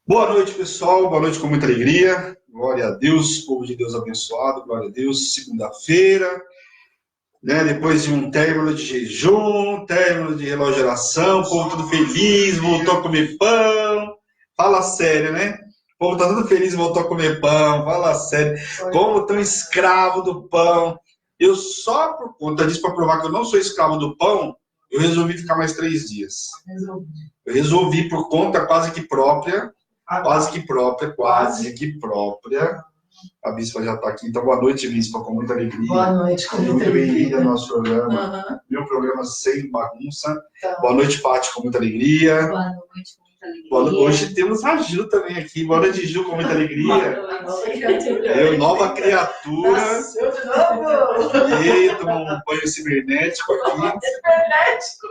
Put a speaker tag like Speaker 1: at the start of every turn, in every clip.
Speaker 1: Boa noite, pessoal. Boa noite com muita alegria. Glória a Deus, povo de Deus abençoado. Glória a Deus. Segunda-feira, né? Depois de um término de jejum, término de relógio de oração, o povo tudo feliz, voltou a comer pão. Fala sério, né? O povo tá tudo feliz e voltou a comer pão. Fala sério. Como tão escravo do pão. Eu só por conta disso, para provar que eu não sou escravo do pão, eu resolvi ficar mais 3 dias. Eu resolvi por conta quase que própria. A Bispa já está aqui. Então, boa noite, Bispa, com muita alegria.
Speaker 2: Boa noite, com muita alegria.
Speaker 1: Muito bem-vinda ao nosso programa. Meu programa sem bagunça. Então, boa noite, Paty, com muita alegria.
Speaker 2: Boa noite, com muita alegria.
Speaker 1: Hoje temos a Gil também aqui. Boa noite, Gil, com muita alegria. Eu, nova criatura.
Speaker 2: Nasceu de novo.
Speaker 1: E tomou um banho cibernético aqui.
Speaker 2: Cibernético.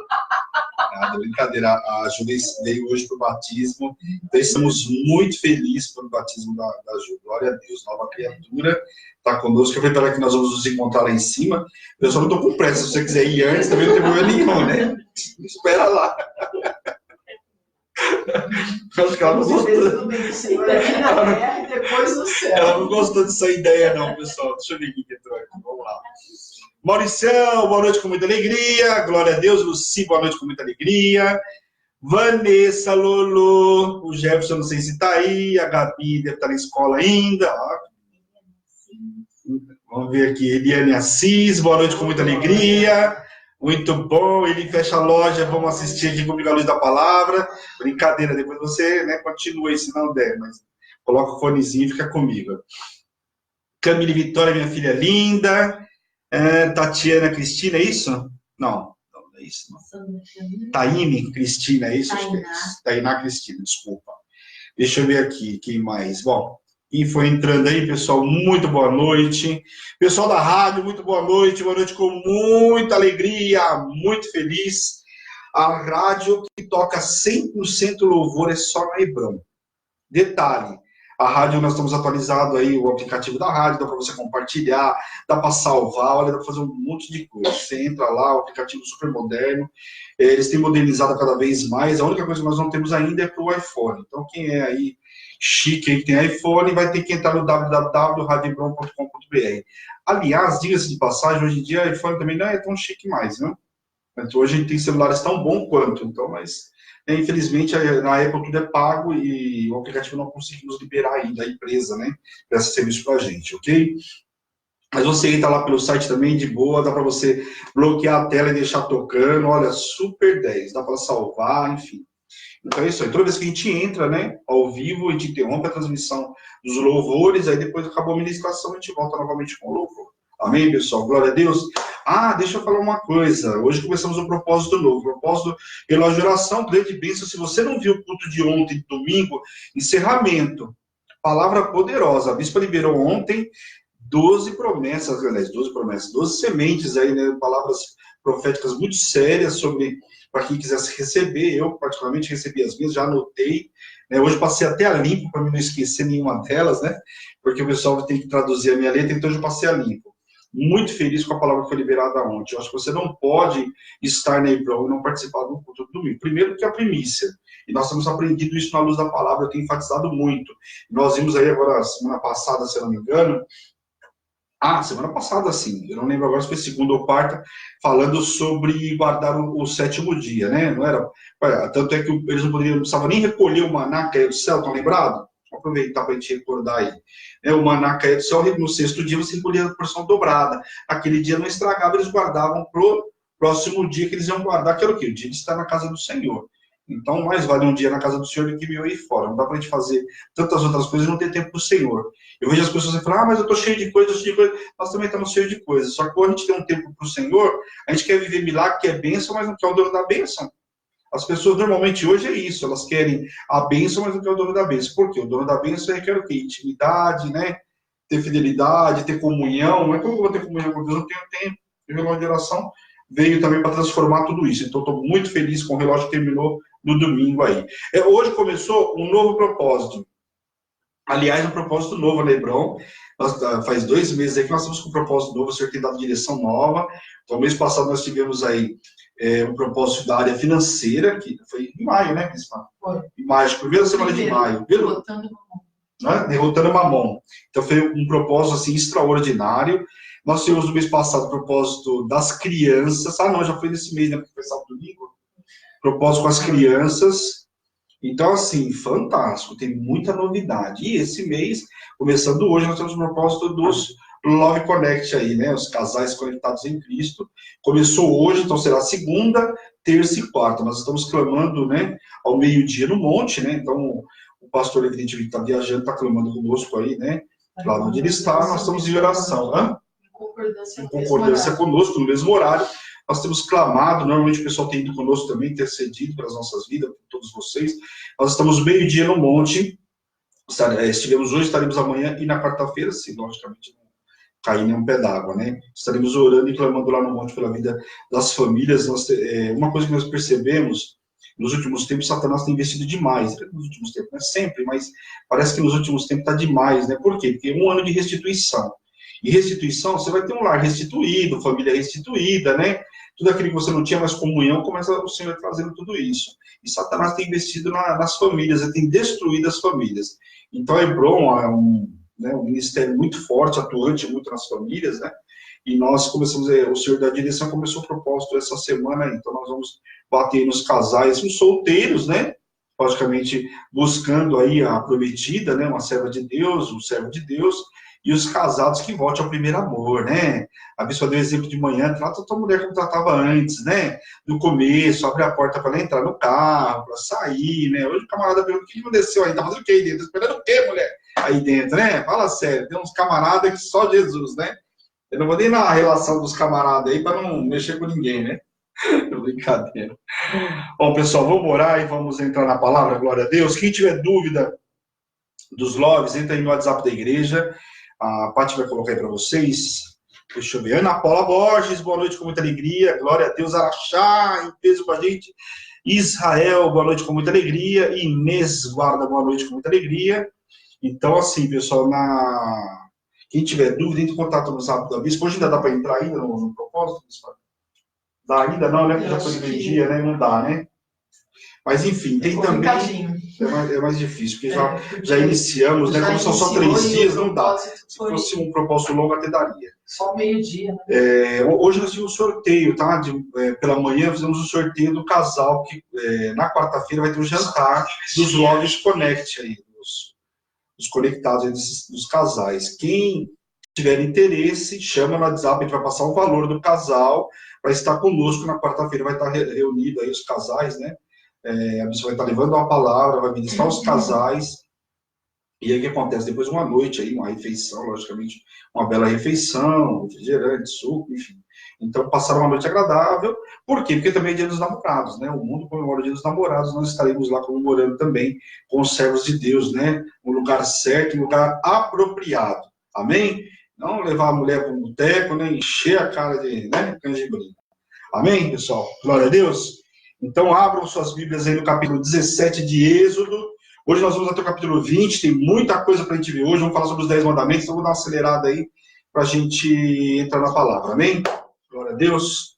Speaker 1: Nada, brincadeira. A Ju veio hoje para o batismo. Então, estamos muito felizes pelo batismo da Ju. Glória a Deus. Nova criatura está conosco. Eu vou esperar que nós vamos nos encontrar lá em cima. Eu só não estou com pressa. Se você quiser ir antes, também não tem problema nenhum, né? Espera lá. Acho que ela não gostou. Ela não gostou dessa ideia, não, pessoal. Deixa eu ver quem entrou aqui. Vamos lá. Mauricião, boa noite com muita alegria. Glória a Deus. Luci, boa noite com muita alegria. Vanessa, Lolo. O Jefferson, não sei se está aí. A Gabi deve estar na escola ainda. Vamos ver aqui. Eliane Assis, boa noite com muita alegria. Muito bom. Ele fecha a loja. Vamos assistir aqui comigo a luz da palavra. Brincadeira, depois você, né, continua aí se não der, mas coloca o fonezinho e fica comigo. Camille Vitória, minha filha linda. Tatiana Cristina, é isso? Não é isso. Não. Taine Cristina, é isso? Acho que é isso. Tainá Cristina, desculpa. Deixa eu ver aqui, quem mais? Bom, quem foi entrando aí, pessoal, muito boa noite. Pessoal da rádio, muito boa noite com muita alegria, muito feliz. A rádio que toca 100% louvor é só na Hebrão. Detalhe. A rádio, nós estamos atualizando aí o aplicativo da rádio, dá para você compartilhar, dá para salvar, olha, dá para fazer um monte de coisa. Você entra lá, o aplicativo super moderno, eles têm modernizado cada vez mais, a única coisa que nós não temos ainda é para o iPhone. Então, quem é aí chique, quem tem iPhone, vai ter que entrar no www.radiobron.com.br. Aliás, diga-se de passagem, hoje em dia o iPhone também não é tão chique mais, né? Então, hoje a gente tem celulares tão bom quanto, então, mas... Infelizmente, na Apple tudo é pago e o aplicativo não conseguimos liberar ainda a empresa, né, para esse serviço para a gente, ok? Mas você entra lá pelo site também, de boa, dá para você bloquear a tela e deixar tocando, olha, super 10, dá para salvar, enfim. Então é isso aí, toda vez que a gente entra, né, ao vivo, a gente interrompe a transmissão dos louvores, aí depois acabou a ministração, a gente volta novamente com o louvor. Amém, pessoal? Glória a Deus. Deixa eu falar uma coisa. Hoje começamos um propósito novo. Propósito relógio de oração, grande bênção. Se você não viu o culto de ontem, domingo, encerramento. Palavra poderosa. A bispa liberou ontem 12 promessas, aliás, 12 sementes aí, né? Palavras proféticas muito sérias sobre, para quem quisesse receber. Eu, particularmente, recebi as minhas, já anotei. Né? Hoje passei até a limpo, para não esquecer nenhuma delas, né? Porque o pessoal tem que traduzir a minha letra, então eu já passei a limpo. Muito feliz com a palavra que foi liberada ontem. Eu acho que você não pode estar na Hebrão e não participar do culto do domingo. Primeiro, porque é a primícia. E nós temos aprendido isso na luz da palavra, eu tenho enfatizado muito. Nós vimos aí agora, semana passada, se eu não me engano, semana passada, sim, eu não lembro agora se foi segunda ou quarta, falando sobre guardar o 7º dia, né? Não era? Tanto é que eles não precisavam nem recolher o maná que caiu do céu, estão lembrados? Vou aproveitar para a gente recordar aí. O maná caía do céu, no 6º dia você recolhia a porção dobrada. Aquele dia não estragava, eles guardavam para o próximo dia que eles iam guardar, que era o quê? O dia de estar na casa do Senhor. Então, mais vale um dia na casa do Senhor do que 1000 aí fora. Não dá para a gente fazer tantas outras coisas e não ter tempo para o Senhor. Eu vejo as pessoas falando, mas eu estou cheio de coisas, nós também estamos cheios de coisas. Só que quando a gente tem um tempo para o Senhor, a gente quer viver milagre, quer bênção, mas não quer o dono da bênção. As pessoas normalmente hoje é isso, elas querem a bênção, mas não quer o dono da bênção. Por quê? O dono da bênção requer o quê? Intimidade, né? Ter fidelidade, ter comunhão. Mas como eu vou ter comunhão com Deus? Eu não tenho tempo. E o relógio de oração veio também para transformar tudo isso. Então, estou muito feliz com o relógio que terminou no domingo aí. Hoje começou um novo propósito. Aliás, um propósito novo na Hebrão. Faz 2 meses aí que nós estamos com um propósito novo, o Senhor tem dado direção nova. Então, mês passado nós tivemos aí um propósito da área financeira, que foi em maio, né, Bispa?
Speaker 2: Foi.
Speaker 1: Em maio, acho que primeira semana de maio.
Speaker 2: Derrotando o Mamon.
Speaker 1: Né? Derrotando o Mamon. Então foi um propósito assim, extraordinário. Nós tivemos no mês passado o propósito das crianças. Ah, não, já foi nesse mês, né? Porque foi sábado domingo. Propósito com as crianças. Então, assim, fantástico. Tem muita novidade. E esse mês, começando hoje, nós temos o propósito dos Love Connect aí, né? Os casais conectados em Cristo. Começou hoje, então será segunda, terça e quarta. Nós estamos clamando, né? Ao meio-dia no monte, né? Então, o pastor, evidentemente, está viajando, está clamando conosco aí, né? Lá onde ele está, nós estamos em oração. Hã? Em concordância conosco, no mesmo horário. Nós temos clamado, normalmente o pessoal tem ido conosco também, intercedido pelas nossas vidas, por todos vocês. Nós estamos meio-dia no monte, estivemos hoje, estaremos amanhã e na quarta-feira, se logicamente não cair nenhum pé d'água, né? Estaremos orando e clamando lá no monte pela vida das famílias. Uma coisa que nós percebemos, nos últimos tempos, Satanás tem investido demais, nos últimos tempos, não é sempre, mas parece que nos últimos tempos está demais, né? Por quê? Porque é um ano de restituição. E restituição, você vai ter um lar restituído, família restituída, né? Tudo aquilo que você não tinha mais comunhão, começa o Senhor trazendo tudo isso. E Satanás tem investido nas famílias, ele tem destruído as famílias. Então, a Hebron é um ministério muito forte, atuante muito nas famílias, né? E nós começamos, o Senhor da direção começou o propósito essa semana, então nós vamos bater nos casais, nos solteiros, né? Logicamente, buscando aí a prometida, né? Uma serva de Deus, um servo de Deus, e os casados que voltem ao primeiro amor, né? A pessoa deu exemplo de manhã, trata a tua mulher como tratava antes, né? No começo, abre a porta para ela entrar no carro, para sair, né? Hoje o camarada pergunta, o que aconteceu aí? Tá fazendo o quê aí dentro? Tá esperando o quê, mulher? Aí dentro, né? Fala sério, tem uns camaradas que só Jesus, né? Eu não vou nem na relação dos camaradas aí para não mexer com ninguém, né? Brincadeira. Bom, pessoal, vamos orar e vamos entrar na palavra, glória a Deus. Quem tiver dúvida dos loves, entra aí no WhatsApp da igreja. A Paty vai colocar aí para vocês. Deixa eu ver. Ana Paula Borges, boa noite com muita alegria. Glória a Deus. Araxá, em peso com a gente. Israel, boa noite com muita alegria. Inês Guarda, boa noite com muita alegria. Então, assim, pessoal, quem tiver dúvida, entre em contato no WhatsApp da Bispa. Hoje ainda dá para entrar ainda no propósito, Bispa? Dá ainda não, né? Porque já foi meio-dia, né? Não dá, né? Mas, enfim, tem também... É mais difícil, porque já iniciamos, né? Como são só 3 dias, não dá. Se fosse um propósito longo, até daria.
Speaker 2: Só meio-dia, né?
Speaker 1: Hoje nós tivemos um sorteio, tá? Pela manhã fizemos um sorteio do casal, que na quarta-feira vai ter um jantar dos Loves Connect aí, dos conectados aí, dos casais. Quem tiver interesse, chama no WhatsApp, a gente vai passar o valor do casal, vai estar conosco na quarta-feira, vai estar reunido aí os casais, né? A pessoa vai estar levando uma palavra, vai ministrar os casais. E aí o que acontece? Depois uma noite aí, uma refeição, logicamente, uma bela refeição, refrigerante, suco, enfim. Então, passaram uma noite agradável. Por quê? Porque também é dia dos namorados, né? O mundo comemora o dia dos namorados, nós estaremos lá comemorando também com os servos de Deus, né? Um lugar certo, um lugar apropriado. Amém? Não levar a mulher para um boteco, né? Encher a cara de canjibrina. Amém, pessoal? Glória a Deus. Então, abram suas Bíblias aí no capítulo 17 de Êxodo. Hoje nós vamos até o capítulo 20, tem muita coisa para a gente ver hoje. Vamos falar sobre os 10 mandamentos, então vou dar uma acelerada aí para a gente entrar na palavra. Amém? Glória a Deus.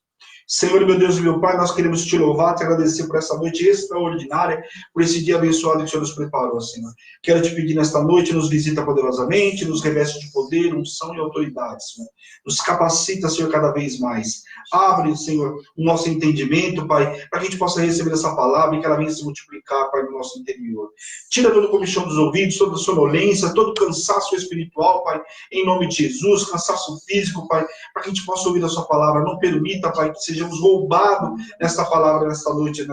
Speaker 1: Senhor, meu Deus e meu Pai, nós queremos te louvar, te agradecer por essa noite extraordinária, por esse dia abençoado que o Senhor nos preparou, Senhor. Quero te pedir nesta noite, nos visita poderosamente, nos reveste de poder, unção e autoridade, Senhor. Nos capacita, Senhor, cada vez mais. Abre, Senhor, o nosso entendimento, Pai, para que a gente possa receber essa palavra e que ela venha se multiplicar, Pai, no nosso interior. Tira todo o comichão dos ouvidos, toda a sonolência, todo o cansaço espiritual, Pai, em nome de Jesus, cansaço físico, Pai, para que a gente possa ouvir a sua palavra. Não permita, Pai, que sejamos roubados nesta palavra, nesta noite,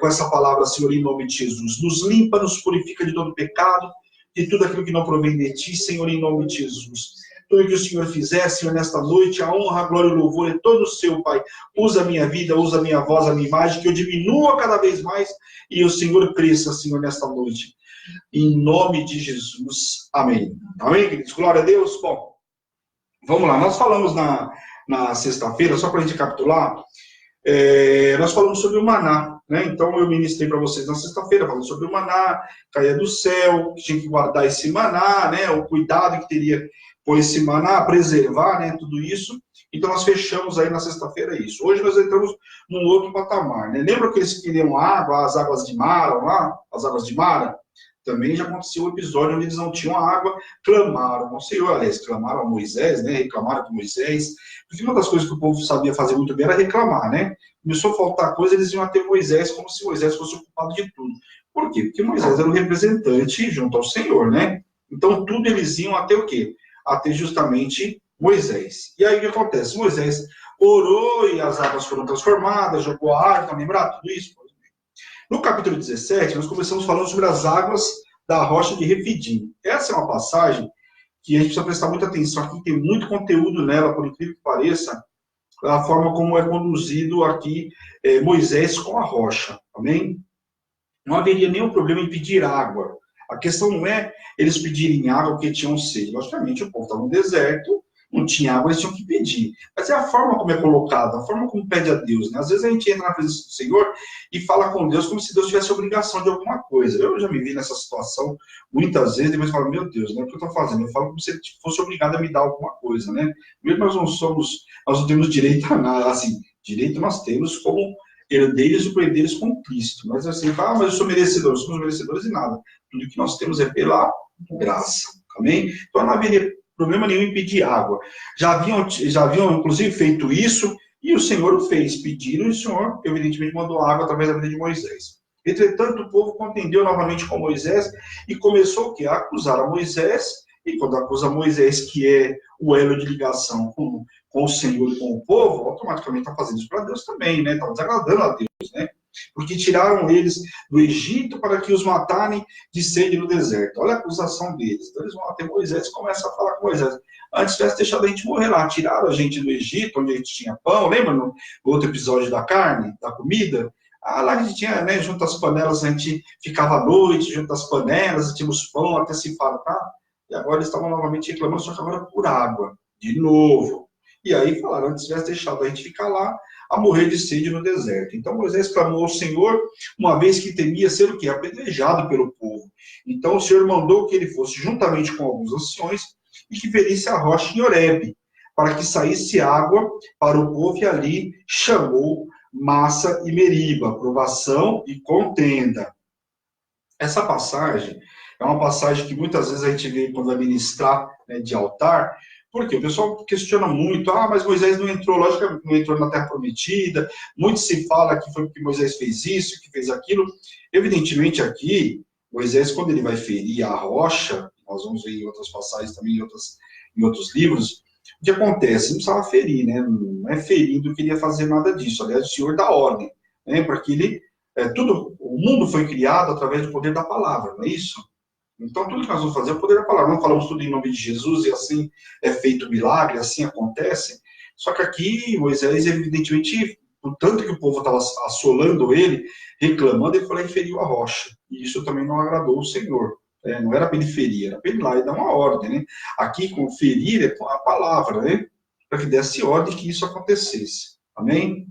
Speaker 1: com essa palavra, Senhor, em nome de Jesus. Nos limpa, nos purifica de todo pecado, de tudo aquilo que não provém de Ti, Senhor, em nome de Jesus. Tudo que o Senhor fizer, Senhor, nesta noite, a honra, a glória e o louvor é todo seu, Pai. Usa a minha vida, usa a minha voz, a minha imagem, que eu diminua cada vez mais e o Senhor cresça, Senhor, nesta noite. Em nome de Jesus. Amém. Amém, queridos? Glória a Deus. Bom, vamos lá. Nós falamos na sexta-feira, só para a gente recapitular, nós falamos sobre o maná, né? Então eu ministrei para vocês na sexta-feira, falando sobre o maná, caía do céu, que tinha que guardar esse maná, né? O cuidado que teria com esse maná, preservar, né? Tudo isso. Então nós fechamos aí na sexta-feira isso. Hoje nós entramos num outro patamar, né? Lembra que eles queriam água, as águas de Mara lá? As águas de Mara? Também já aconteceu um episódio onde eles não tinham água, clamaram ao Senhor, aliás, clamaram a Moisés, né? Reclamaram de Moisés. Porque uma das coisas que o povo sabia fazer muito bem era reclamar, né? Começou a faltar coisa, eles iam até Moisés como se Moisés fosse o culpado de tudo. Por quê? Porque Moisés era o representante junto ao Senhor, né? Então, tudo eles iam até o quê? Até justamente Moisés. E aí o que acontece? Moisés orou e as águas foram transformadas, jogou a arca, lembrar tudo isso? No capítulo 17, nós começamos falando sobre as águas da rocha de Refidim. Essa é uma passagem que a gente precisa prestar muita atenção aqui, tem muito conteúdo nela, por incrível que pareça, a forma como é conduzido aqui Moisés com a rocha, amém? Não haveria nenhum problema em pedir água. A questão não é eles pedirem água porque tinham sede. Logicamente, o povo estava no deserto, não tinha água, eles tinham que pedir. Mas é a forma como é colocada, a forma como pede a Deus, né? Às vezes a gente entra na presença do Senhor e fala com Deus como se Deus tivesse obrigação de alguma coisa. Eu já me vi nessa situação muitas vezes, depois eu falo, meu Deus, né, o que eu estou fazendo? Eu falo como se ele fosse obrigado a me dar alguma coisa, né? Mesmo nós não temos direito a nada, assim, direito nós temos como herdeiros e co-herdeiros com Cristo. Mas assim, mas eu sou merecedor, não somos merecedores de nada. Tudo que nós temos é pela graça, amém? Então não haveria problema nenhum em pedir água. Já haviam, inclusive, feito isso, e o Senhor o fez. Pediram, e o Senhor, evidentemente, mandou água através da vida de Moisés. Entretanto, o povo contendeu novamente com Moisés, e começou o quê? A acusar a Moisés, e quando acusa Moisés, que é o elo de ligação com o Senhor e com o povo, automaticamente está fazendo isso para Deus também, né? Está desagradando a Deus, né? Porque tiraram eles do Egito para que os matarem de sede no deserto. Olha a acusação deles. Então eles vão até Moisés e começam a falar com Moisés. Antes tivesse deixado a gente morrer lá. Tiraram a gente do Egito, onde a gente tinha pão. Lembra no outro episódio da carne, da comida? Lá a gente tinha, né, junto às panelas, a gente ficava à noite, junto às panelas, tínhamos pão até se fartar. E agora eles estavam novamente reclamando, só que agora por água. De novo. E aí falaram, antes tivesse deixado a gente ficar lá, a morrer de sede no deserto. Então Moisés clamou ao Senhor, uma vez que temia ser o quê? Apedrejado pelo povo. Então o Senhor mandou que ele fosse juntamente com alguns anciões e que ferisse a rocha em Horebe, para que saísse água para o povo, e ali chamou Massa e Meriba, provação e contenda. Essa passagem é uma passagem que muitas vezes a gente vê quando vai ministrar, né, de altar. Porque o pessoal questiona muito, mas Moisés não entrou, logicamente não entrou na Terra Prometida, muito se fala que foi porque Moisés fez isso, que fez aquilo. Evidentemente aqui, Moisés, quando ele vai ferir a rocha, nós vamos ver em outras passagens também, em outros livros, o que acontece? Não precisava ferir, né? Não é ferindo que ele ia fazer nada disso. Aliás, o Senhor dá ordem, né? Para que ele, o mundo foi criado através do poder da palavra, não é isso? Então, tudo que nós vamos fazer é o poder da palavra. Não falamos tudo em nome de Jesus e assim é feito o milagre, assim acontece. Só que aqui, Moisés, evidentemente, o tanto que o povo estava assolando ele, reclamando, ele falou que feriu a rocha. E isso também não agradou o Senhor. Não era para ele ferir, era para ele ir lá e dar uma ordem, né? Aqui, com ferir, é com a palavra, né? Para que desse ordem que isso acontecesse. Amém?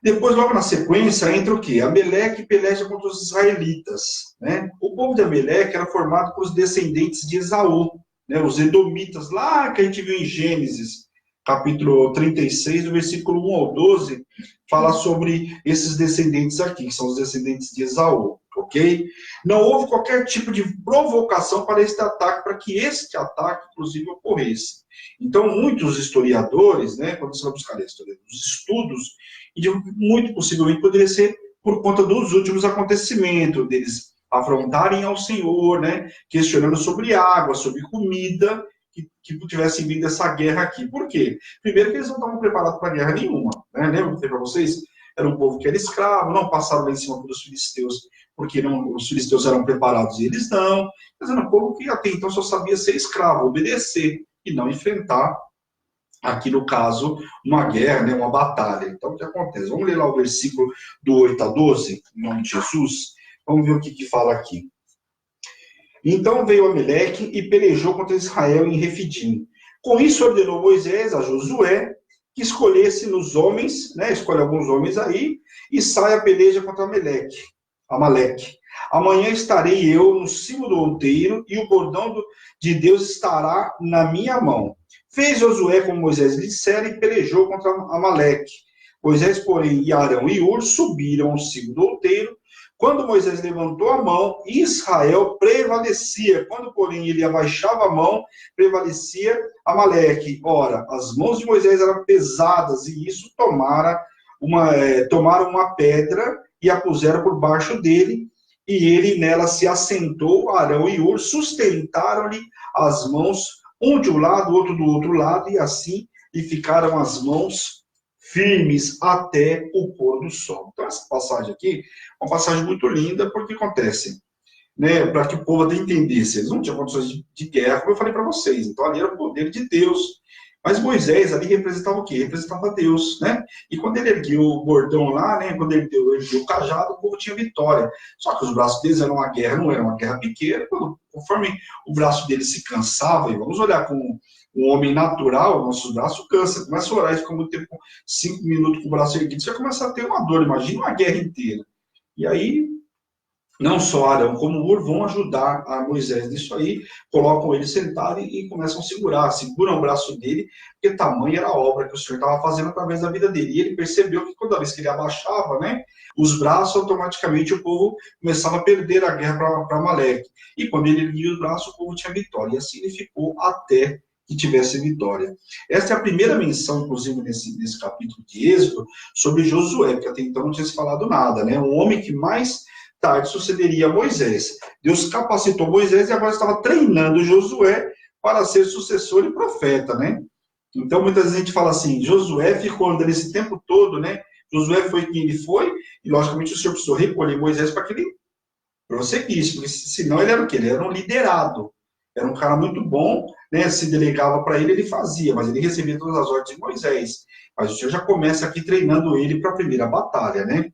Speaker 1: Depois, logo na sequência, entra o quê? Ameleque peleja contra os israelitas, né? O povo de Ameleque era formado por os descendentes de Esaú, né? Os edomitas, lá que a gente viu em Gênesis, capítulo 36, do versículo 1 ao 12, fala sobre esses descendentes aqui, que são os descendentes de Esaú, ok? Não houve qualquer tipo de provocação para este ataque, para que este ataque, inclusive, ocorresse. Então, muitos historiadores, né, quando você vai buscar os estudos, e muito possivelmente poderia ser por conta dos últimos acontecimentos, deles afrontarem ao Senhor, né, questionando sobre água, sobre comida, que tivesse vindo essa guerra aqui. Por quê? Primeiro que eles não estavam preparados para guerra nenhuma, né? Lembra que eu falei para vocês? Era um povo que era escravo, não passaram lá em cima dos filisteus, porque os filisteus eram preparados e eles não. Mas era um povo que até então só sabia ser escravo, obedecer, e não enfrentar, aqui no caso, uma guerra, né, uma batalha. Então, o que acontece? Vamos ler lá o versículo do 8 a 12, em nome de Jesus. Vamos ver o que fala aqui. Então veio Ameleque e pelejou contra Israel em Refidim. Com isso ordenou Moisés a Josué que escolhesse nos homens, né, escolhe alguns homens aí, e saia a peleja contra Amaleque. Amanhã estarei eu no cimo do outeiro, e o bordão de Deus estará na minha mão. Fez Josué como Moisés lhe dissera e pelejou contra Amaleque. Moisés, porém, e Arão e Hur subiram ao cimo do outeiro. Quando Moisés levantou a mão, Israel prevalecia. Quando, porém, ele abaixava a mão, prevalecia Amaleque. Ora, as mãos de Moisés eram pesadas, e isso tomaram uma pedra e a puseram por baixo dele, e ele nela se assentou. Arão e Hur sustentaram-lhe as mãos, um de um lado, outro do outro lado, e assim lhe ficaram as mãos firmes até o pôr do sol. Então, essa passagem aqui é uma passagem muito linda, porque acontece, né, para que o povo até entendesse, eles não tinham condições de guerra, como eu falei para vocês, então ali era o poder de Deus. Mas Moisés ali representava o quê? Representava Deus, né? E quando ele ergueu o bordão lá, né, quando ele ergueu o cajado, o povo tinha vitória. Só que os braços deles eram uma guerra, não era uma guerra pequena. Conforme o braço deles se cansava, e vamos olhar com um homem natural, nossos braços cansam. Começa a orar e fica muito tempo, 5 minutos com o braço erguido, você começa a ter uma dor, imagina uma guerra inteira. E aí, não só Arão como Hur vão ajudar a Moisés nisso aí, colocam ele sentado e começam a seguram o braço dele, porque tamanha era a obra que o Senhor estava fazendo através da vida dele. E ele percebeu que toda vez que ele abaixava, né, os braços, automaticamente o povo começava a perder a guerra para Amaleque. E quando ele erguia os braços, o povo tinha vitória. E assim ele ficou até que tivesse vitória. Esta é a primeira menção, inclusive, nesse capítulo de Êxodo, sobre Josué, porque até então não tinha se falado nada, né? Um homem que mais tarde sucederia a Moisés. Deus capacitou Moisés e agora estava treinando Josué para ser sucessor e profeta, né? Então, muitas vezes a gente fala assim, Josué ficou andando esse tempo todo, né? Josué foi quem ele foi, e logicamente o Senhor precisou recolher Moisés para que ele prosseguisse, porque senão ele era o quê? Ele era um liderado. Era um cara muito bom, né? Se delegava para ele, ele fazia, mas ele recebia todas as ordens de Moisés. Mas o Senhor já começa aqui treinando ele para a primeira batalha, né?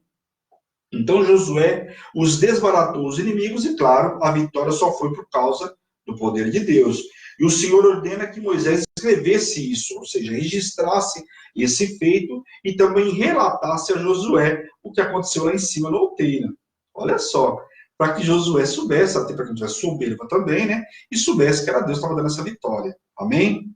Speaker 1: Então Josué os desbaratou os inimigos e, claro, a vitória só foi por causa do poder de Deus. E o Senhor ordena que Moisés escrevesse isso, ou seja, registrasse esse feito e também relatasse a Josué o que aconteceu lá em cima no outeiro. Olha só, para que Josué soubesse, até para que não tivesse soberba também, né? E soubesse que era Deus que estava dando essa vitória. Amém?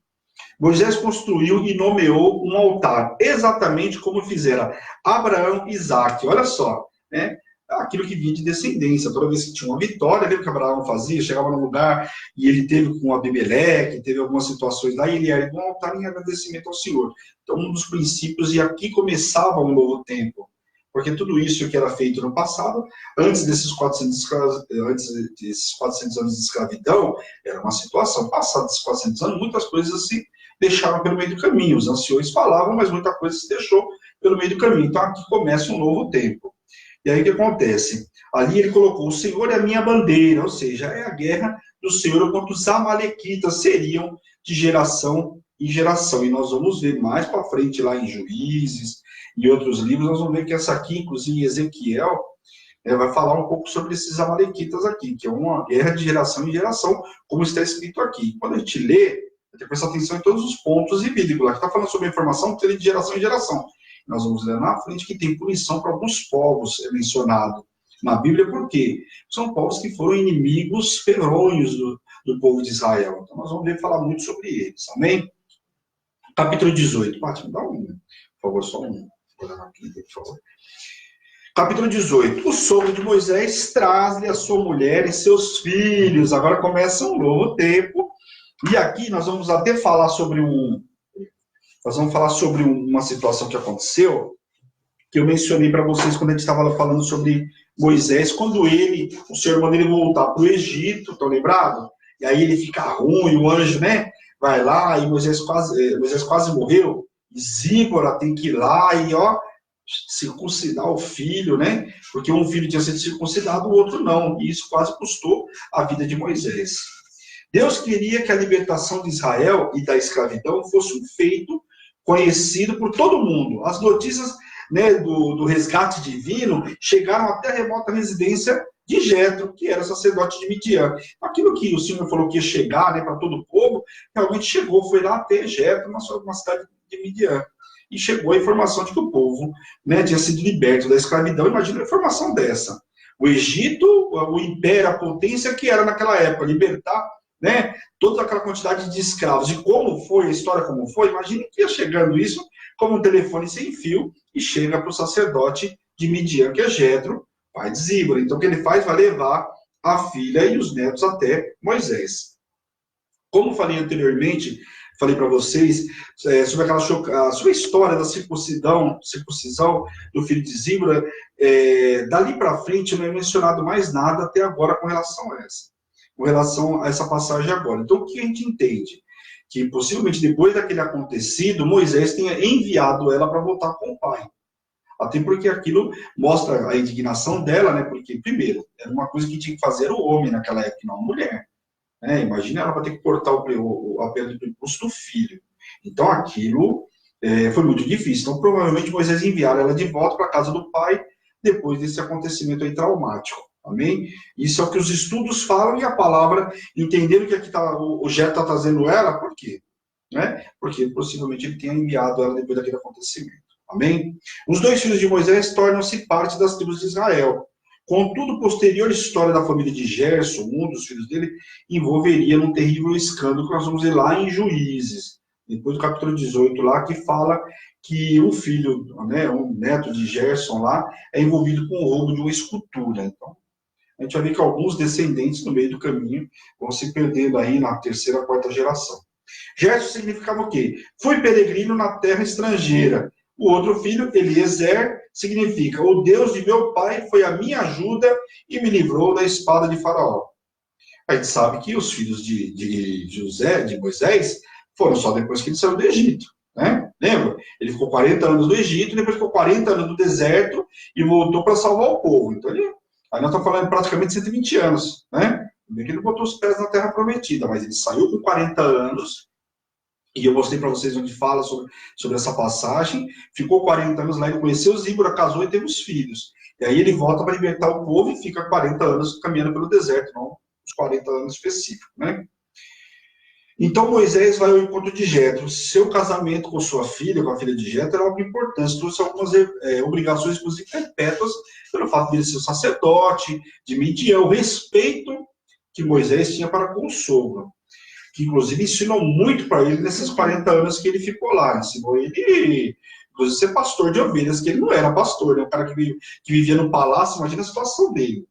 Speaker 1: Moisés construiu e nomeou um altar, exatamente como fizera Abraão e Isaque. Olha só, né? Aquilo que vinha de descendência. Toda vez que tinha uma vitória, lembra que Abraão fazia? Chegava num lugar e ele teve com Abimeleque, teve algumas situações lá, e ele ergueu um altar em agradecimento ao Senhor. Então, um dos princípios, e aqui começava um novo tempo. Porque tudo isso que era feito no passado, antes desses 400 anos de escravidão, era uma situação. Passados esses 400 anos, muitas coisas se deixaram pelo meio do caminho. Os anciões falavam, mas muita coisa se deixou pelo meio do caminho. Então, aqui começa um novo tempo. E aí o que acontece? Ali ele colocou, o Senhor é a minha bandeira, ou seja, é a guerra do Senhor contra os amalequitas, seriam de geração em geração. E nós vamos ver mais para frente lá em Juízes e outros livros, nós vamos ver que essa aqui, inclusive Ezequiel, vai falar um pouco sobre esses amalequitas aqui, que é uma guerra de geração em geração, como está escrito aqui. Quando a gente lê, tem que prestar atenção em todos os pontos e vírgula. Aqui está falando sobre a informação que tem de geração em geração. Nós vamos ler na frente que tem punição para alguns povos, é mencionado na Bíblia, por quê? São povos que foram inimigos ferronhos do povo de Israel. Então nós vamos ver falar muito sobre eles, amém? Capítulo 18. Pátio, me dá um, por favor, só um. Vou olhar aqui, por favor. Capítulo 18. O sogro de Moisés traz-lhe a sua mulher e seus filhos. Agora começa um novo tempo. E aqui nós vamos até falar sobre uma situação que aconteceu, que eu mencionei para vocês quando a gente estava falando sobre Moisés, quando o Senhor manda ele voltar para o Egito, estão lembrados? E aí ele fica ruim, o anjo, né, vai lá, e Moisés quase morreu, e Zípora tem que ir lá e, circuncidar o filho, né, porque um filho tinha sido circuncidado, o outro não, e isso quase custou a vida de Moisés. Deus queria que a libertação de Israel e da escravidão fosse um feito conhecido por todo mundo. As notícias, né, do resgate divino chegaram até a remota residência de Jetro, que era sacerdote de Midian. Aquilo que o Senhor falou que ia chegar, né, para todo o povo, realmente chegou, foi lá até Jetro, uma cidade de Midian. E chegou a informação de que o povo, né, tinha sido liberto da escravidão. Imagina uma informação dessa. O Egito, o império, a potência que era naquela época, libertar, né? Toda aquela quantidade de escravos, de como foi a história, como foi, imagine que ia chegando isso como um telefone sem fio e chega para o sacerdote de Midian, que é Jetro, pai de Zíbora. Então, o que ele faz? Vai levar a filha e os netos até Moisés. Como falei anteriormente, falei para vocês sobre sobre a história da circuncisão do filho de Zíbora, dali para frente não é mencionado mais nada até agora com relação a essa passagem agora. Então, o que a gente entende? Que possivelmente depois daquele acontecido, Moisés tenha enviado ela para voltar com o pai. Até porque aquilo mostra a indignação dela, né? Porque, primeiro, era uma coisa que tinha que fazer o homem naquela época, não a mulher. Imagina ela vai ter que cortar a perda do impulso do filho. Então, aquilo foi muito difícil. Então, provavelmente, Moisés enviaram ela de volta para a casa do pai, depois desse acontecimento aí traumático. Amém? Isso é o que os estudos falam e a palavra, entendendo que aqui o Jetro está trazendo ela, por quê? Né? Porque possivelmente ele tenha enviado ela depois daquele acontecimento. Amém? Os 2 filhos de Moisés tornam-se parte das tribos de Israel. Contudo, posterior história da família de Gerson, um dos filhos dele, envolveria num terrível escândalo que nós vamos ver lá em Juízes, depois do capítulo 18 lá, que fala que um filho, né, um neto de Gerson lá, é envolvido com o roubo de uma escultura. Então, a gente vai ver que alguns descendentes no meio do caminho vão se perdendo aí na 3ª, 4ª geração. Gerson significava o quê? Fui peregrino na terra estrangeira. O outro filho, Eliezer, significa: o Deus de meu pai foi a minha ajuda e me livrou da espada de Faraó. A gente sabe que os filhos de Moisés, foram só depois que ele saiu do Egito. Né? Lembra? Ele ficou 40 anos no Egito, depois ficou 40 anos no deserto e voltou para salvar o povo. Então, aí nós estamos falando praticamente 120 anos. Né? Bem que ele botou os pés na terra prometida, mas ele saiu com 40 anos. E eu mostrei para vocês onde fala sobre essa passagem. Ficou 40 anos lá, ele conheceu Zíbora, casou e teve os filhos. E aí ele volta para libertar o povo e fica 40 anos caminhando pelo deserto, não os 40 anos específicos, né? Então Moisés vai ao encontro de Jetro. Seu casamento com sua filha, com a filha de Jetro, era algo importante. Trouxe algumas obrigações, inclusive perpétuas, pelo fato de ele ser o sacerdote, de Midian, o respeito que Moisés tinha para com o sogro, que inclusive ensinou muito para ele nesses 40 anos que ele ficou lá. Ensinou ele, inclusive, ser pastor de ovelhas, que ele não era pastor, né? O cara que vivia no palácio, imagina a situação dele.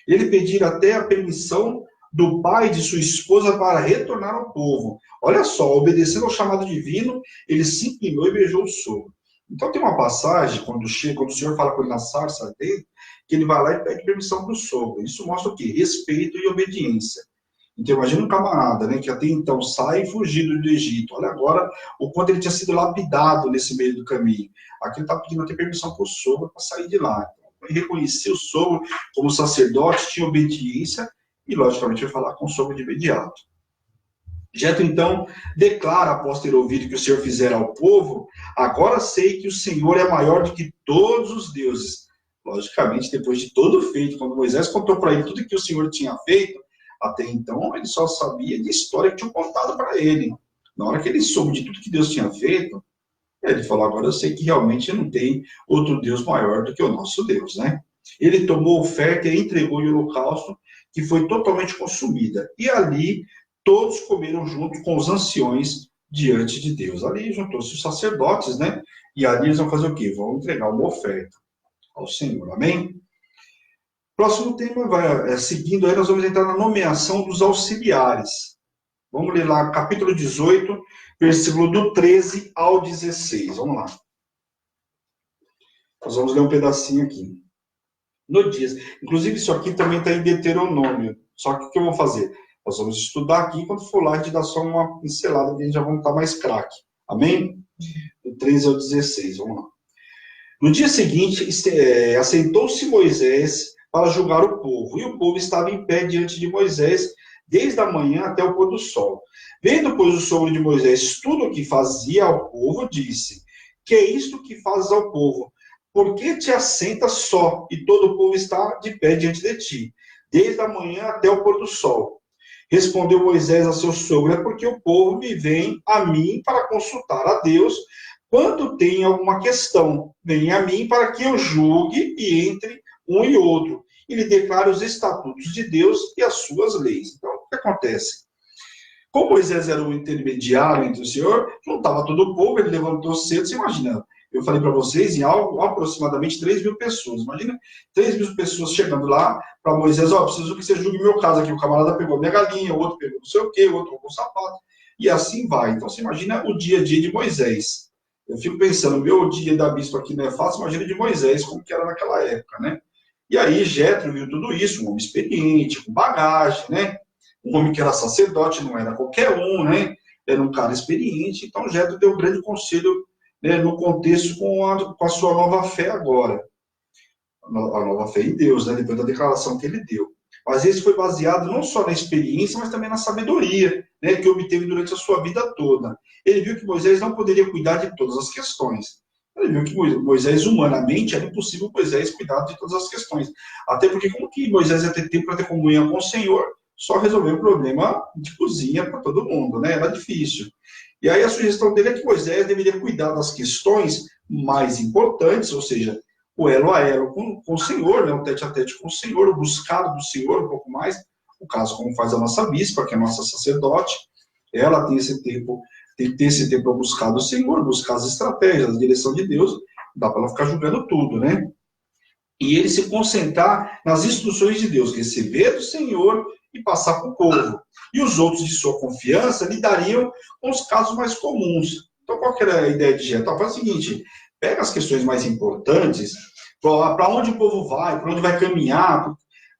Speaker 1: Ele pedir até a permissão do pai de sua esposa para retornar ao povo. Olha só, obedecendo ao chamado divino, ele se inclinou e beijou o sogro. Então tem uma passagem, quando o Senhor fala com ele na sarça dele, que ele vai lá e pede permissão para o sogro. Isso mostra o quê? Respeito e obediência. Então, imagina um camarada, né, que até então sai fugido do Egito. Olha agora o quanto ele tinha sido lapidado nesse meio do caminho. Aqui ele está pedindo até permissão para o sogro para sair de lá. Então, ele reconhecia o sogro como sacerdote, tinha obediência e, logicamente, vai falar com o sogro de imediato. Jetro, então, declara, após ter ouvido o que o Senhor fizera ao povo: agora sei que o Senhor é maior do que todos os deuses. Logicamente, depois de todo feito, quando Moisés contou para ele tudo que o Senhor tinha feito, até então, ele só sabia de história que tinham contado para ele. Na hora que ele soube de tudo que Deus tinha feito, ele falou: agora eu sei que realmente não tem outro Deus maior do que o nosso Deus, né? Ele tomou oferta e entregou em holocausto, que foi totalmente consumida. E ali, todos comeram junto com os anciões diante de Deus. Ali juntou-se os sacerdotes, né? E ali eles vão fazer o quê? Vão entregar uma oferta ao Senhor. Amém? Próximo tema, seguindo aí, nós vamos entrar na nomeação dos auxiliares. Vamos ler lá, capítulo 18, versículo do 13 ao 16. Vamos lá. Nós vamos ler um pedacinho aqui. No dia, inclusive isso aqui também está em Deuteronômio. Só que o que eu vou fazer? Nós vamos estudar aqui, quando for lá, a gente dá só uma pincelada, que a gente já vai estar mais craque. Amém? Do 13 ao 16, vamos lá. No dia seguinte, assentou-se Moisés para julgar o povo, e o povo estava em pé diante de Moisés, desde a manhã até o pôr do sol. Vendo, pois, o sogro de Moisés tudo o que fazia ao povo, disse: que é isto que fazes ao povo? Por que te assentas só, e todo o povo está de pé diante de ti, desde a manhã até o pôr do sol? Respondeu Moisés a seu sogro: é porque o povo me vem a mim para consultar a Deus, quando tem alguma questão. Vem a mim para que eu julgue e entre um e outro, e lhe declare os estatutos de Deus e as suas leis. Então, o que acontece? Como Moisés era o intermediário entre o Senhor, juntava todo o povo, ele levantou cedo, você imagina. Eu falei para vocês, em algo, aproximadamente 3.000 pessoas. Imagina, 3.000 pessoas chegando lá para Moisés, preciso que você julgue meu caso aqui. O camarada pegou minha galinha, o outro pegou não sei o quê, o outro pegou o sapato. E assim vai. Então, você imagina o dia a dia de Moisés. Eu fico pensando, meu dia da bispo aqui não é fácil, imagina de Moisés, como que era naquela época, né? E aí, Jétro viu tudo isso, um homem experiente, com bagagem, né? Um homem que era sacerdote, não era qualquer um, né? Era um cara experiente. Então, Jétro deu um grande conselho, né, no contexto com a sua nova fé agora. A nova fé em Deus, né? Depois da declaração que ele deu. Mas esse foi baseado não só na experiência, mas também na sabedoria, né, que obteve durante a sua vida toda. Ele viu que Moisés não poderia cuidar de todas as questões. Ele viu que Moisés, humanamente, era impossível Moisés cuidar de todas as questões. Até porque como que Moisés ia ter tempo para ter comunhão com o Senhor? Só resolver o problema de cozinha para todo mundo, né? Era difícil. E aí a sugestão dele é que Moisés deveria cuidar das questões mais importantes, ou seja, o elo a elo com o Senhor, né? O tete a tete com o Senhor, o buscado do Senhor um pouco mais, o caso como faz a nossa bispa, que é a nossa sacerdote, ela tem esse tempo, tem que ter esse tempo para buscar do Senhor, buscar as estratégias, a direção de Deus, dá para ela ficar julgando tudo, né? E ele se concentrar nas instruções de Deus, receber do Senhor e passar para o povo. E os outros de sua confiança lidariam com os casos mais comuns. Então, qual que era a ideia de Jetro? Faz o seguinte, pega as questões mais importantes, para onde o povo vai, para onde vai caminhar,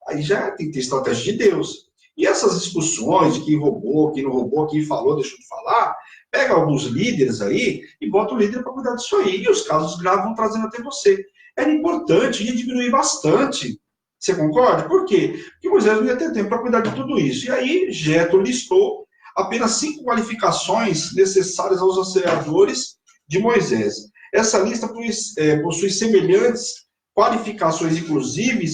Speaker 1: aí já tem que ter estratégia de Deus. E essas discussões de quem roubou, quem não roubou, quem falou, deixou de falar, pega alguns líderes aí e bota o líder para cuidar disso aí. E os casos graves vão trazendo até você. Era importante, ia diminuir bastante. Você concorda? Por quê? Porque Moisés não ia ter tempo para cuidar de tudo isso. E aí, Jetro listou apenas 5 qualificações necessárias aos auxiliadores de Moisés. Essa lista possui semelhantes qualificações, inclusive,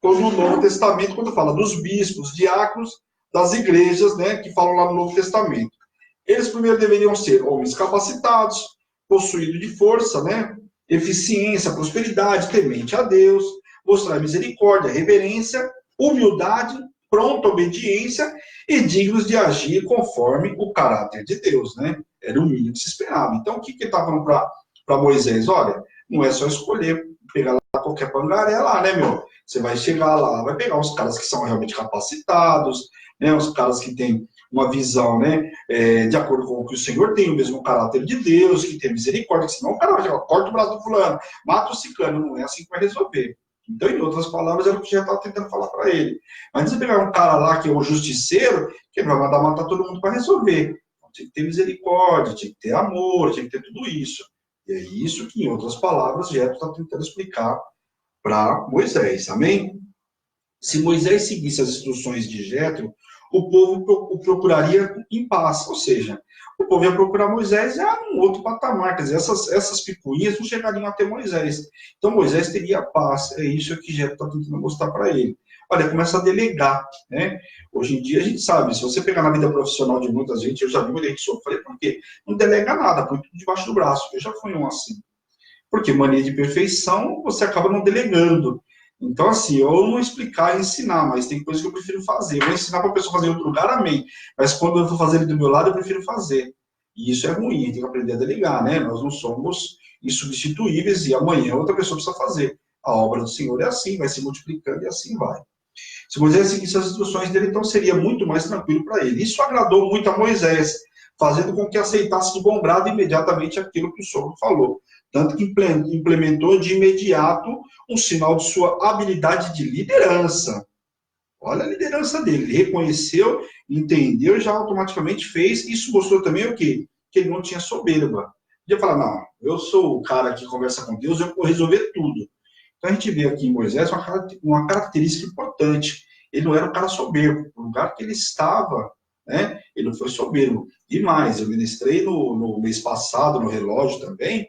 Speaker 1: como no Novo Testamento, quando fala dos bispos, diáconos, das igrejas, né, que falam lá no Novo Testamento. Eles primeiro deveriam ser homens capacitados, possuídos de força, né, eficiência, prosperidade, temente a Deus, mostrar misericórdia, reverência, humildade, pronta obediência e dignos de agir conforme o caráter de Deus, né? Era o mínimo que se esperava. Então, o que ele estava falando para Moisés? Olha, não é só escolher, pegar lá qualquer pangaré lá, né, meu? Você vai chegar lá, vai pegar os caras que são realmente capacitados, né? Os caras que têm uma visão, né, de acordo com o que o Senhor tem, o mesmo caráter de Deus, que tem misericórdia, senão o cara vai chegar, corta o braço do fulano, mata o ciclano, não é assim que vai resolver. Então, em outras palavras, era o que já estava tentando falar para ele. Mas se você pegar um cara lá que é o justiceiro, que ele vai mandar matar todo mundo para resolver. Então, tinha que ter misericórdia, tinha que ter amor, tinha que ter tudo isso. E é isso que, em outras palavras, Jetro está tentando explicar para Moisés. Amém? Se Moisés seguisse as instruções de Jetro, o povo o procuraria em paz. Ou seja, o povo ia procurar Moisés num outro patamar. Quer dizer, essas picuinhas não chegariam até Moisés. Então, Moisés teria paz. É isso que Jetro está tentando mostrar para ele. Olha, começa a delegar, né? Hoje em dia a gente sabe, se você pegar na vida profissional de muita gente, eu já vi muita gente sofrer, porque não delega nada, põe tudo debaixo do braço. Eu já fui um assim. Porque mania de perfeição, você acaba não delegando. Então, assim, eu não explicar e ensinar, mas tem coisas que eu prefiro fazer. Eu vou ensinar para a pessoa fazer em outro lugar, amém. Mas quando eu vou fazer ele do meu lado, eu prefiro fazer. E isso é ruim, tem que aprender a delegar, né? Nós não somos insubstituíveis e amanhã outra pessoa precisa fazer. A obra do Senhor é assim, vai se multiplicando e assim vai. Se Moisés seguisse as instruções dele, então seria muito mais tranquilo para ele. Isso agradou muito a Moisés, fazendo com que aceitasse de bom grado imediatamente aquilo que o sogro falou. Tanto que implementou de imediato um sinal de sua habilidade de liderança. Olha a liderança dele. Ele reconheceu, entendeu e já automaticamente fez. Isso mostrou também o quê? Que ele não tinha soberba. Podia falar, não, eu sou o cara que conversa com Deus, eu vou resolver tudo. Então a gente vê aqui em Moisés uma característica importante. Ele não era um cara soberbo. No lugar que ele estava, né, ele não foi soberbo. E mais, eu ministrei no mês passado, no relógio também,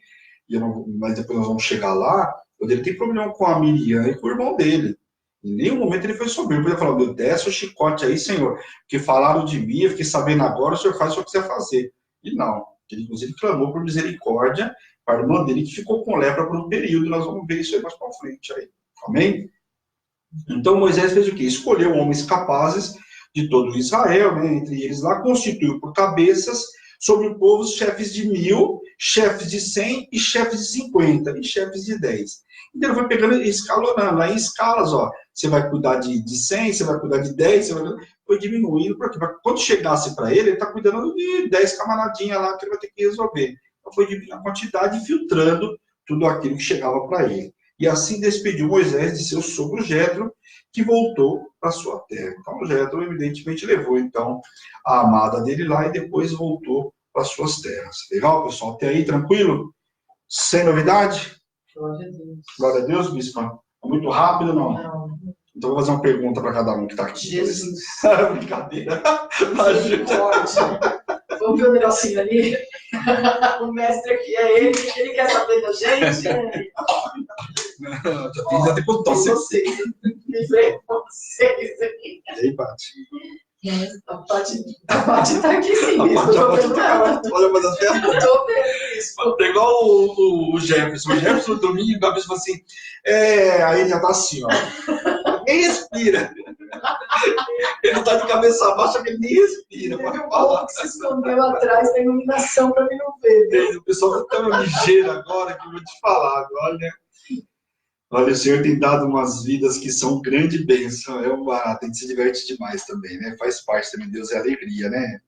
Speaker 1: mas depois nós vamos chegar lá, ele tem problema com a Miriam e com o irmão dele. Em nenhum momento ele foi soberbo. Ele falou, meu, desce o chicote aí, Senhor, porque falaram de mim, eu fiquei sabendo agora, o Senhor faz o que quiser fazer. E não, ele inclusive clamou por misericórdia para a irmã dele, que ficou com lepra por um período, nós vamos ver isso aí mais para frente. Aí. Amém? Então Moisés fez o quê? Escolheu homens capazes, de todo Israel, né, entre eles lá, constituiu por cabeças sobre o povo chefes de 1.000, chefes de 100 e chefes de 50 e chefes de 10. Então ele foi pegando e escalonando, lá em escalas, ó, você vai cuidar de 100, você vai cuidar de 10, você vai... foi diminuindo, porque quando chegasse para ele está cuidando de 10 camaradinhas lá que ele vai ter que resolver. Então foi diminuindo a quantidade e filtrando tudo aquilo que chegava para ele. E assim despediu Moisés de seu sogro Jetro, que voltou para sua terra. Então Jetro evidentemente levou então a amada dele lá e depois voltou para suas terras. Legal, pessoal? Até aí, tranquilo? Sem novidade?
Speaker 2: Glória a Deus.
Speaker 1: Glória a Deus, bispo. Muito rápido, não?
Speaker 2: Não.
Speaker 1: Então vou fazer uma pergunta para cada um que está aqui.
Speaker 2: Jesus.
Speaker 1: Brincadeira.
Speaker 2: Misericórdia. Vamos ver o negocinho ali? O mestre aqui é ele quer saber da gente?
Speaker 1: Já tem com tosse.
Speaker 2: Vocês. Me veio vocês.
Speaker 1: E aí, Paty?
Speaker 2: A Paty tá aqui sim,
Speaker 1: A
Speaker 2: bispo.
Speaker 1: Paty
Speaker 2: Eu tô vendo
Speaker 1: tá
Speaker 2: ela.
Speaker 1: olha, mas até
Speaker 2: Eu tô vendo isso.
Speaker 1: é igual o Jefferson. O Jefferson, no domingo, a pessoa assim, aí ele já tá assim, ó. Nem respira. Ele tá de cabeça baixa, ele nem respira.
Speaker 2: Teve um povo que se escondeu atrás da iluminação para mim não ver. Viu?
Speaker 1: O pessoal tá tão ligeiro agora que eu vou te falar. Olha, o Senhor tem dado umas vidas que são grande bênção. É um barato, a gente se diverte demais também, né? Faz parte também, Deus é alegria, né?